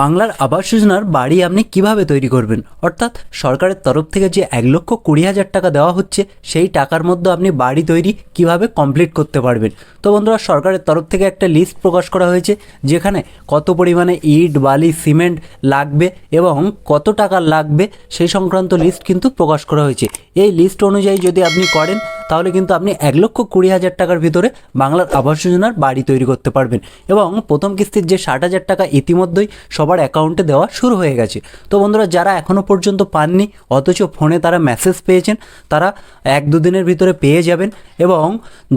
বাংলার আবাস যোজনার বাড়ি আপনি কিভাবে তৈরি করবেন, অর্থাৎ সরকারের তরফ থেকে যে 1,20,000 টাকা দেওয়া হচ্ছে সেই টাকার মধ্যে আপনি বাড়ি তৈরি কিভাবে কমপ্লিট করতে পারবেন। তো বন্ধুরা, সরকারের তরফ থেকে একটা লিস্ট প্রকাশ করা হয়েছে যেখানে কত পরিমাণে ইট, বালি, সিমেন্ট লাগবে এবং কত টাকা লাগবে সেই সংক্রান্ত লিস্ট কিন্তু প্রকাশ করা হয়েছে। এই লিস্ট অনুযায়ী যদি আপনি করেন তাহলে কিন্তু আপনি 1,20,000 টাকার ভিতরে বাংলার আবাস যোজনার বাড়ি তৈরি করতে পারবেন এবং প্রথম কিস্তির যে 60,000 টাকা ইতিমধ্যেই সবার অ্যাকাউন্টে দেওয়া শুরু হয়ে গেছে। তো বন্ধুরা, যারা এখনও পর্যন্ত পাননি অথচ ফোনে তারা মেসেজ পেয়েছেন, তারা 1-2 দিনের ভিতরে পেয়ে যাবেন এবং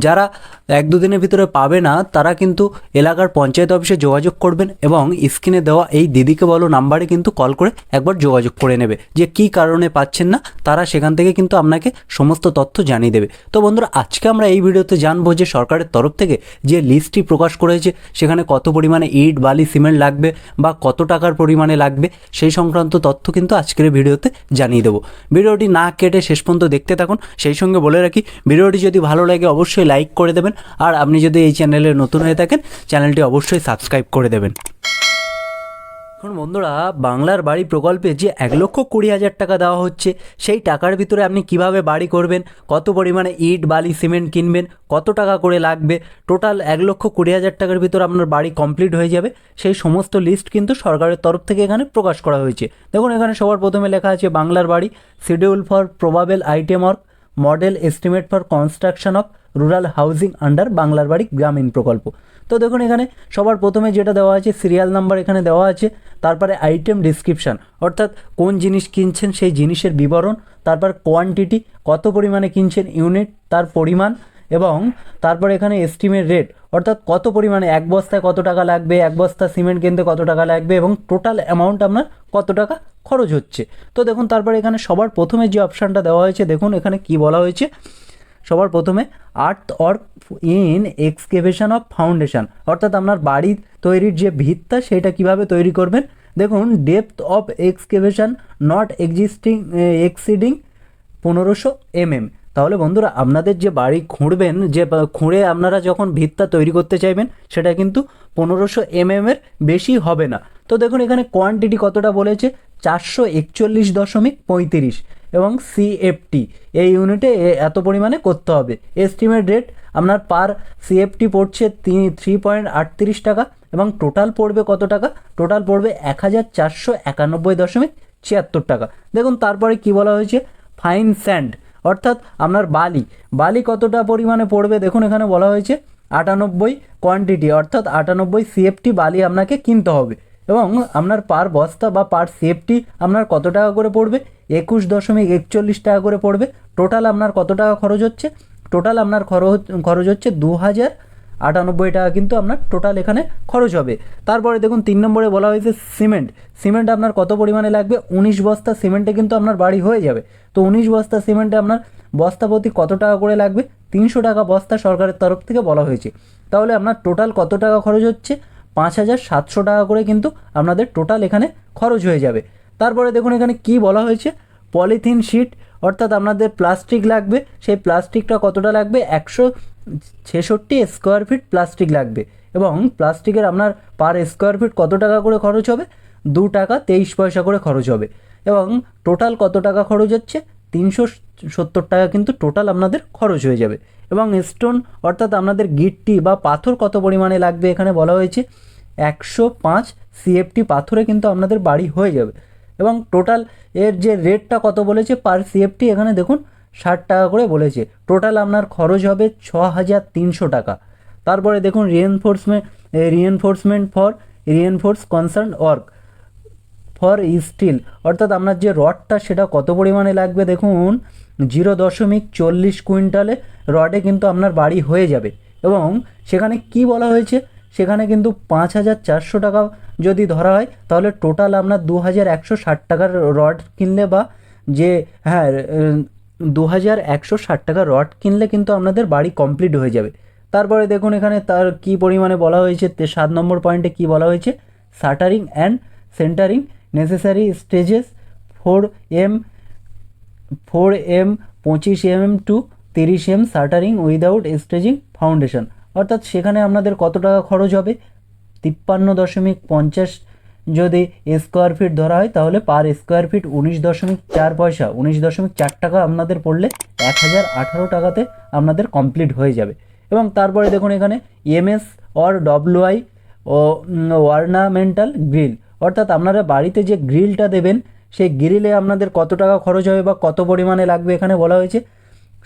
যারা 1-2 দিনের ভিতরে পাবে না তারা কিন্তু এলাকার পঞ্চায়েত অফিসে যোগাযোগ করবেন এবং স্ক্রিনে দেওয়া এই দিদিকে বলো নাম্বারে কিন্তু কল করে একবার যোগাযোগ করে নেবে যে কী কারণে পাচ্ছেন না। তারা সেখান থেকে কিন্তু আপনাকে সমস্ত তথ্য জানিয়ে দেবে। তো বন্ধুরা, আজকে আমরা এই ভিডিওতে জানবো যে সরকারের তরফ থেকে যে লিস্টটি প্রকাশ করেছে সেখানে কত পরিমাণে ইট, বালি, সিমেন্ট লাগবে বা কত টাকার পরিমাণে লাগবে সেই সংক্রান্ত তথ্য কিন্তু আজকের ভিডিওতে জানিয়ে দেবো। ভিডিওটি না কেটে শেষ পর্যন্ত দেখতে থাকুন। সেই সঙ্গে বলে রাখি, ভিডিওটি যদি ভালো লাগে অবশ্যই লাইক করে দেবেন আর আপনি যদি এই চ্যানেলে নতুন হয়ে থাকেন চ্যানেলটি অবশ্যই সাবস্ক্রাইব করে দেবেন। এখন বন্ধুরা, বাংলার বাড়ি প্রকল্পে যে 1,20,000 টাকা দেওয়া হচ্ছে সেই টাকার ভিতরে আপনি কিভাবে বাড়ি করবেন, কত পরিমাণে ইট, বালি, সিমেন্ট কিনবেন, কত টাকা করে লাগবে, টোটাল 1,20,000 টাকার ভিতরে আপনার বাড়ি কমপ্লিট হয়ে যাবে সেই সমস্ত লিস্ট কিন্তু সরকারের তরফ থেকে এখানে প্রকাশ করা হয়েছে। দেখুন, এখানে সবার প্রথমে লেখা আছে বাংলার বাড়ি, schedule for probable item work, model estimate for construction of rural housing under বাংলার বাড়ি গ্রামীণ প্রকল্প। তো দেখুন, এখানে সবার প্রথমে যেটা দেওয়া আছে সিরিয়াল নাম্বার এখানে দেওয়া আছে, তারপরে আইটেম ডিসক্রিপশান অর্থাৎ কোন জিনিস কিনছেন সেই জিনিসের বিবরণ, তারপর কোয়ান্টিটি কত পরিমাণে কিনছেন, ইউনিট তার পরিমাণ এবং তারপরে এখানে এস্টিমেট রেট অর্থাৎ কত পরিমাণে এক বস্তায় কত টাকা লাগবে, এক বস্তা সিমেন্ট কিনতে কত টাকা লাগবে এবং টোটাল অ্যামাউন্ট আপনার কত টাকা খরচ হচ্ছে। তো দেখুন, তারপরে এখানে সবার প্রথমে যে অপশানটা দেওয়া হয়েছে দেখুন এখানে কি বলা হয়েছে। সবার প্রথমে earth work in excavation of foundation অর্থাৎ আপনার বাড়ি তৈরির যে ভিতটা সেটা কিভাবে তৈরি করবেন। দেখুন, depth of excavation not exceeding 1500 mm। তাহলে বন্ধুরা, আপনাদের যে বাড়ি খুঁড়বেন, যে খুঁড়ে আপনারা যখন ভিতটা তৈরি করতে চাইবেন সেটা কিন্তু 1500 mm এর বেশি হবে না। তো দেখুন, এখানে কোয়ান্টিটি কতটা বলেছে 441.35 এবং সিএফটি এই ইউনিটে এত পরিমাণে করতে হবে। এস্টিমেট রেট আপনার পার সিএফটি পড়ছে 3.38 টাকা এবং টোটাল পড়বে কত টাকা, টোটাল পড়বে 1,491.76 টাকা। দেখুন, তারপরে কি বলা হয়েছে ফাইন স্যান্ড অর্থাৎ আপনার বালি কতটা পরিমাণে পড়বে। দেখুন, এখানে বলা হয়েছে 98 কোয়ান্টিটি অর্থাৎ 98 সিএফটি বালি আপনাকে কিনতে হবে এবং আপনার পার বস্তা বা পার সিএফটি আপনার কত টাকা করে পড়বে 21.41 টাকা করে পড়বে। টোটাল আপনার কত টাকা খরচ হচ্ছে, টোটাল আপনার খরচ হচ্ছে 2,098 টাকা কিন্তু আপনার টোটাল এখানে খরচ হবে। তারপরে দেখুন 3 নম্বরে বলা হয়েছে সিমেন্ট আপনার কত পরিমাণে লাগবে। 19 বস্তা সিমেন্টে কিন্তু আপনার বাড়ি হয়ে যাবে। তো 19 বস্তা সিমেন্টে আপনার বস্তা প্রতি কত টাকা করে লাগবে, 300 টাকা বস্তা সরকারের তরফ থেকে বলা হয়েছে। তাহলে আপনার টোটাল কত টাকা খরচ হচ্ছে 5,700 টাকা করে কিন্তু আপনাদের টোটাল এখানে খরচ হয়ে যাবে। তারপরে দেখুন এখানে কি বলা হয়েছে পলিথিন শিট অর্থাৎ আপনাদের প্লাস্টিক লাগবে, সেই প্লাস্টিকটা কতটা লাগবে 166 স্কোয়ার ফিট প্লাস্টিক লাগবে এবং প্লাস্টিকের আপনার পার স্কোয়ার ফিট কত টাকা করে খরচ হবে 2 টাকা 23 পয়সা করে খরচ হবে এবং টোটাল কত টাকা খরচ হচ্ছে 370 টাকা কিন্তু টোটাল আপনাদের খরচ হয়ে যাবে। এবং স্টোন অর্থাৎ আপনাদের গিট্টি বা পাথর কত পরিমাণে লাগবে এখানে বলা হয়েছে 105 সিএফটি পাথরে কিন্তু আপনাদের বাড়ি হয়ে যাবে এবং টোটাল এর যে রেটটা কত বলেছে পার সিএফটি এখানে দেখুন 60 টাকা করে বলেছে। টোটাল আপনার খরচ হবে 6,300 টাকা। তারপরে দেখুন reinforcement for reinforce concern work for steel অর্থাৎ আপনার যে রডটা সেটা কত পরিমাণে লাগবে। দেখুন 0.40 কুইন্টালে রডে কিন্তু আপনার বাড়ি হয়ে যাবে এবং সেখানে কি বলা হয়েছে সেখানে কিন্তু 5,400 টাকা যদি ধরা হয় তাহলে টোটাল আপনার 2,160 টাকার রড কিনলে বা যে 2,160 টাকার রড কিনলে কিন্তু আপনাদের বাড়ি কমপ্লিট হয়ে যাবে। তারপরে দেখুন এখানে তার কি পরিমাণে বলা হয়েছে 7 নম্বর পয়েন্টে কি বলা হয়েছে shuttering and centering necessary stages 4M 25mm to 30mm shuttering without staging foundation অর্থাৎ সেখানে আপনাদের কত টাকা খরচ হবে 53.50 যদি স্কোয়ার ফিট ধরা হয় তাহলে পার স্কোয়ার ফিট 19.4 পয়সা 19.4 টাকা আপনাদের পড়লে 1018 টাকাতে আপনাদের কমপ্লিট হয়ে যাবে। এবং তারপরে দেখুন এখানে এমএস অর ডব্লিউআই ও অর্নামেন্টাল গ্রিল, অর্থাৎ আপনারা বাড়িতে যে গ্রিলটা দেবেন সেই গ্রিলে আপনাদের কত টাকা খরচ হবে বা কত পরিমাণে লাগবে এখানে বলা হয়েছে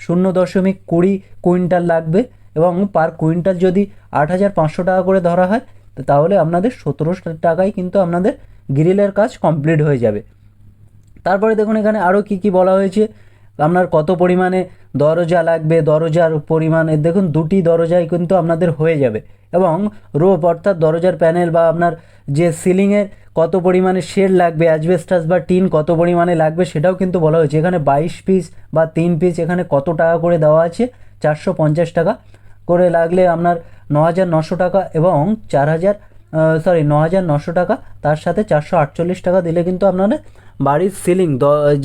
0.20 কুইন্টাল লাগবে। এবং পার কুইন্টাল যদি 8,500 টাকা করে ধরা হয় তাহলে আপনাদের 1700 টাকায় কিন্তু আপনাদের গ্রিলের কাজ কমপ্লিট হয়ে যাবে। তারপরে দেখুন এখানে আরও কি কি বলা হয়েছে, আপনার কত পরিমাণে দরজা লাগবে, দরজার পরিমাণে দেখুন 2টি দরজায় কিন্তু আপনাদের হয়ে যাবে। এবং রোপ অর্থাৎ দরজার প্যানেল বা আপনার যে সিলিংয়ের কত পরিমাণে শেড লাগবে, অ্যাসবেস্টাস বা টিন কত পরিমাণে লাগবে সেটাও কিন্তু বলা হয়েছে। এখানে 22 পিস বা 3 পিস এখানে কত টাকা করে দেওয়া আছে, 450 টাকা করে লাগলে আপনার 9,900 টাকা এবং 9,900 টাকা, তার সাথে 448 টাকা দিলে কিন্তু আপনারা বাড়ির সিলিং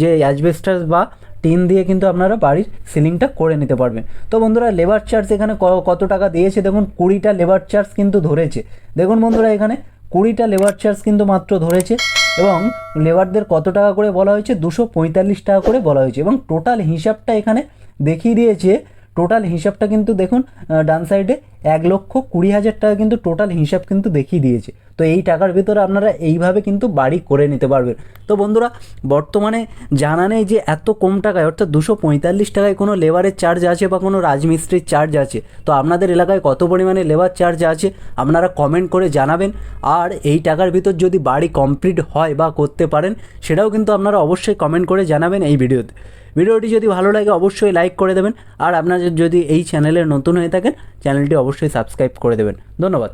যে অ্যাসবেস্টাস বা টিন দিয়ে কিন্তু আপনারা বাড়ির সিলিংটা করে নিতে পারবেন। তো বন্ধুরা লেবার চার্জ এখানে কত টাকা দিয়েছে দেখুন, 20টা লেবার চার্জ কিন্তু ধরেছে। দেখুন বন্ধুরা এখানে 20টা লেবার চার্জ কিন্তু মাত্র ধরেছে এবং লেবারদের কত টাকা করে বলা হয়েছে, 245 টাকা করে বলা হয়েছে। এবং টোটাল হিসাবটা এখানে দেখিয়ে দিয়েছে, টোটাল হিসাবটা কিন্তু দেখুন ডান সাইডে 1,20,000 টাকা কিন্তু টোটাল হিসাব কিন্তু দেখিয়ে দিয়েছে। তো এই টাকার ভিতরে আপনারা এইভাবে কিন্তু বাড়ি করে নিতে পারবেন। তো বন্ধুরা বর্তমানে জানা নেই যে এত কম টাকায় অর্থাৎ 245 টাকায় কোনো লেবারের চার্জ আছে বা কোনো রাজমিস্ত্রির চার্জ আছে। তো আপনাদের এলাকায় কত পরিমাণে লেবার চার্জ আছে আপনারা কমেন্ট করে জানাবেন। আর এই টাকার ভিতর যদি বাড়ি কমপ্লিট হয় বা করতে পারেন সেটাও কিন্তু আপনারা অবশ্যই কমেন্ট করে জানাবেন এই ভিডিওতে। ভিডিওটি যদি ভালো লাগে অবশ্যই লাইক করে দেবেন। আর আপনারা যদি এই চ্যানেলে নতুন হয়ে থাকেন চ্যানেলটি অবশ্যই সাবস্ক্রাইব করে দেবেন। ধন্যবাদ।